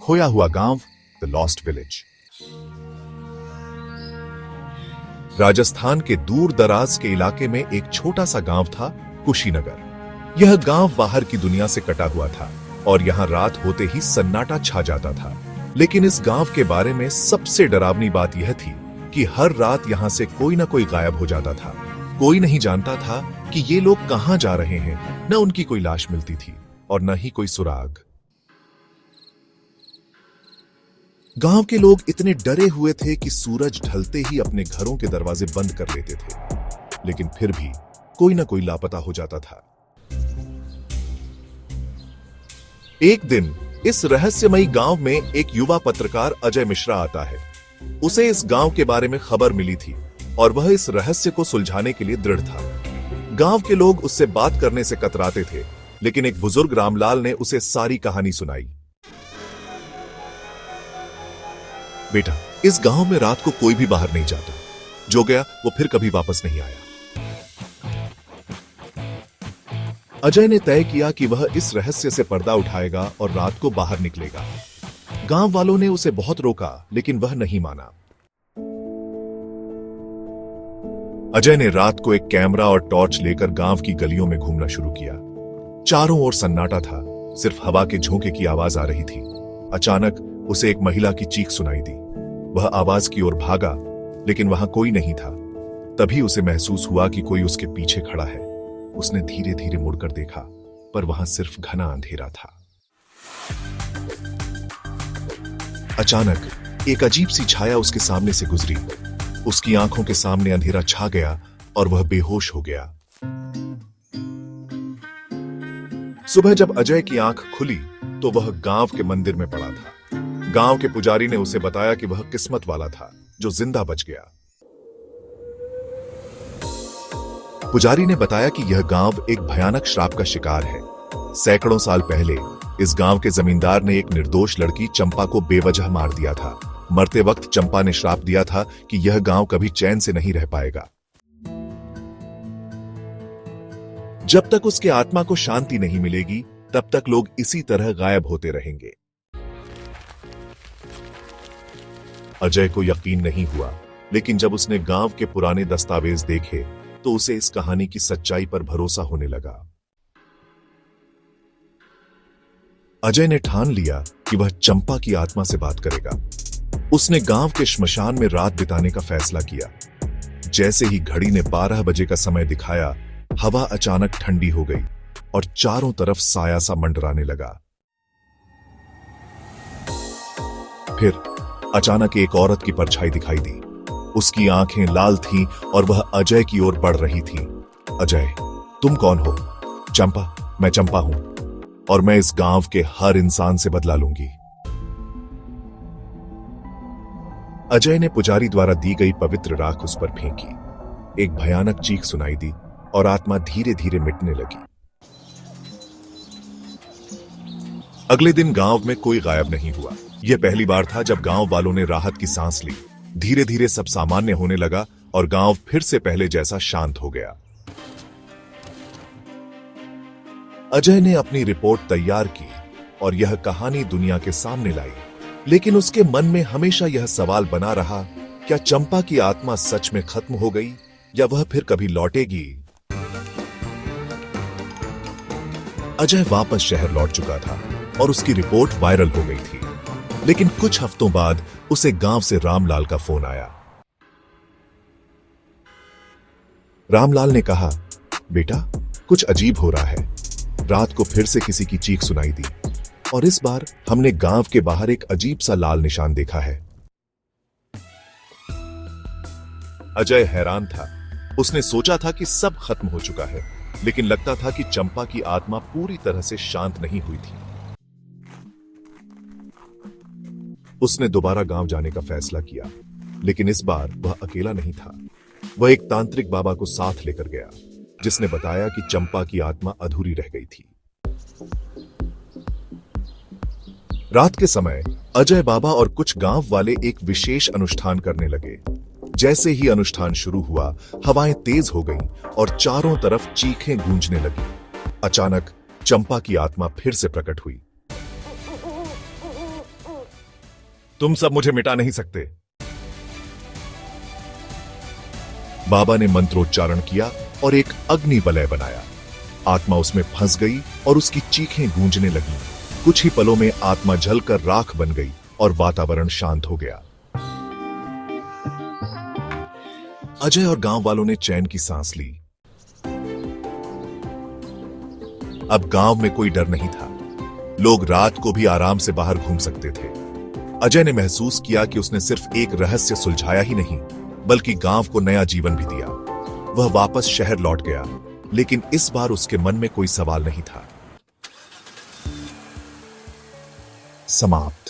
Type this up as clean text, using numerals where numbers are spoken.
खोया हुआ गांव, द लॉस्ट विलेज। राजस्थान के दूर दराज के इलाके में एक छोटा सा गांव था, कुशीनगर। यह गांव बाहर की दुनिया से कटा हुआ था और यहां रात होते ही सन्नाटा छा जाता था। लेकिन इस गांव के बारे में सबसे डरावनी बात यह थी कि हर रात यहां से कोई ना कोई गायब हो जाता था। कोई नहीं जानता था कि ये लोग कहां जा रहे हैं। न उनकी कोई लाश मिलती थी और न ही कोई सुराग। गांव के लोग इतने डरे हुए थे कि सूरज ढलते ही अपने घरों के दरवाजे बंद कर लेते थे, लेकिन फिर भी कोई ना कोई लापता हो जाता था। एक दिन इस रहस्यमयी गांव में एक युवा पत्रकार अजय मिश्रा आता है। उसे इस गांव के बारे में खबर मिली थी और वह इस रहस्य को सुलझाने के लिए दृढ़ था। गांव के लोग उससे बात करने से कतराते थे, लेकिन एक बुजुर्ग रामलाल ने उसे सारी कहानी सुनाई। बेटा, इस गांव में रात को कोई भी बाहर नहीं जाता। जो गया वो फिर कभी वापस नहीं आया। अजय ने तय किया कि वह इस रहस्य से पर्दा उठाएगा और रात को बाहर निकलेगा। गांव वालों ने उसे बहुत रोका, लेकिन वह नहीं माना। अजय ने रात को एक कैमरा और टॉर्च लेकर गांव की गलियों में घूमना शुरू किया। चारों ओर सन्नाटा था, सिर्फ हवा के झोंके की आवाज आ रही थी। अचानक उसे एक महिला की चीख सुनाई दी। वह आवाज की ओर भागा, लेकिन वहां कोई नहीं था। तभी उसे महसूस हुआ कि कोई उसके पीछे खड़ा है। उसने धीरे धीरे मुड़कर देखा, पर वहां सिर्फ घना अंधेरा था। अचानक एक अजीब सी छाया उसके सामने से गुजरी। उसकी आंखों के सामने अंधेरा छा गया और वह बेहोश हो गया। सुबह जब अजय की आंख खुली तो वह गांव के मंदिर में पड़ा था। गांव के पुजारी ने उसे बताया कि वह किस्मत वाला था जो जिंदा बच गया। पुजारी ने बताया कि यह गांव एक भयानक श्राप का शिकार है। सैकड़ों साल पहले इस गांव के जमींदार ने एक निर्दोष लड़की चंपा को बेवजह मार दिया था। मरते वक्त चंपा ने श्राप दिया था कि यह गांव कभी चैन से नहीं रह पाएगा। जब तक उसके आत्मा को शांति नहीं मिलेगी, तब तक लोग इसी तरह गायब होते रहेंगे। अजय को यकीन नहीं हुआ, लेकिन जब उसने गांव के पुराने दस्तावेज देखे तो उसे इस कहानी की सच्चाई पर भरोसा होने लगा। अजय ने ठान लिया कि वह चंपा की आत्मा से बात करेगा। उसने गांव के श्मशान में रात बिताने का फैसला किया। जैसे ही घड़ी ने 12 बजे का समय दिखाया, हवा अचानक ठंडी हो गई और चारों तरफ साया सा मंडराने लगा। फिर अचानक एक औरत की परछाई दिखाई दी। उसकी आंखें लाल थीं और वह अजय की ओर बढ़ रही थी। अजय, तुम कौन हो? चंपा, मैं चंपा हूं और मैं इस गांव के हर इंसान से बदला लूंगी। अजय ने पुजारी द्वारा दी गई पवित्र राख उस पर फेंकी। एक भयानक चीख सुनाई दी और आत्मा धीरे धीरे मिटने लगी। अगले दिन गांव में कोई गायब नहीं हुआ। यह पहली बार था जब गांव वालों ने राहत की सांस ली। धीरे धीरे सब सामान्य होने लगा और गांव फिर से पहले जैसा शांत हो गया। अजय ने अपनी रिपोर्ट तैयार की और यह कहानी दुनिया के सामने लाई। लेकिन उसके मन में हमेशा यह सवाल बना रहा, क्या चंपा की आत्मा सच में खत्म हो गई या वह फिर कभी लौटेगी? अजय वापस शहर लौट चुका था और उसकी रिपोर्ट वायरल हो गई थी। लेकिन कुछ हफ्तों बाद उसे गांव से रामलाल का फोन आया। रामलाल ने कहा, बेटा, कुछ अजीब हो रहा है। रात को फिर से किसी की चीख सुनाई दी और इस बार हमने गांव के बाहर एक अजीब सा लाल निशान देखा है। अजय हैरान था। उसने सोचा था कि सब खत्म हो चुका है, लेकिन लगता था कि चंपा की आत्मा पूरी तरह से शांत नहीं हुई थी। उसने दोबारा गांव जाने का फैसला किया, लेकिन इस बार वह अकेला नहीं था। वह एक तांत्रिक बाबा को साथ लेकर गया, जिसने बताया कि चंपा की आत्मा अधूरी रह गई थी। रात के समय अजय बाबा और कुछ गांव वाले एक विशेष अनुष्ठान करने लगे। जैसे ही अनुष्ठान शुरू हुआ, हवाएं तेज हो गईं और चारों तरफ चीखें गूंजने लगी। अचानक चंपा की आत्मा फिर से प्रकट हुई। तुम सब मुझे मिटा नहीं सकते। बाबा ने मंत्रोच्चारण किया और एक अग्नि वलय बनाया। आत्मा उसमें फंस गई और उसकी चीखें गूंजने लगीं। कुछ ही पलों में आत्मा जलकर राख बन गई और वातावरण शांत हो गया। अजय और गांव वालों ने चैन की सांस ली। अब गांव में कोई डर नहीं था। लोग रात को भी आराम से बाहर घूम सकते थे। अजय ने महसूस किया कि उसने सिर्फ एक रहस्य सुलझाया ही नहीं, बल्कि गांव को नया जीवन भी दिया। वह वापस शहर लौट गया, लेकिन इस बार उसके मन में कोई सवाल नहीं था। समाप्त।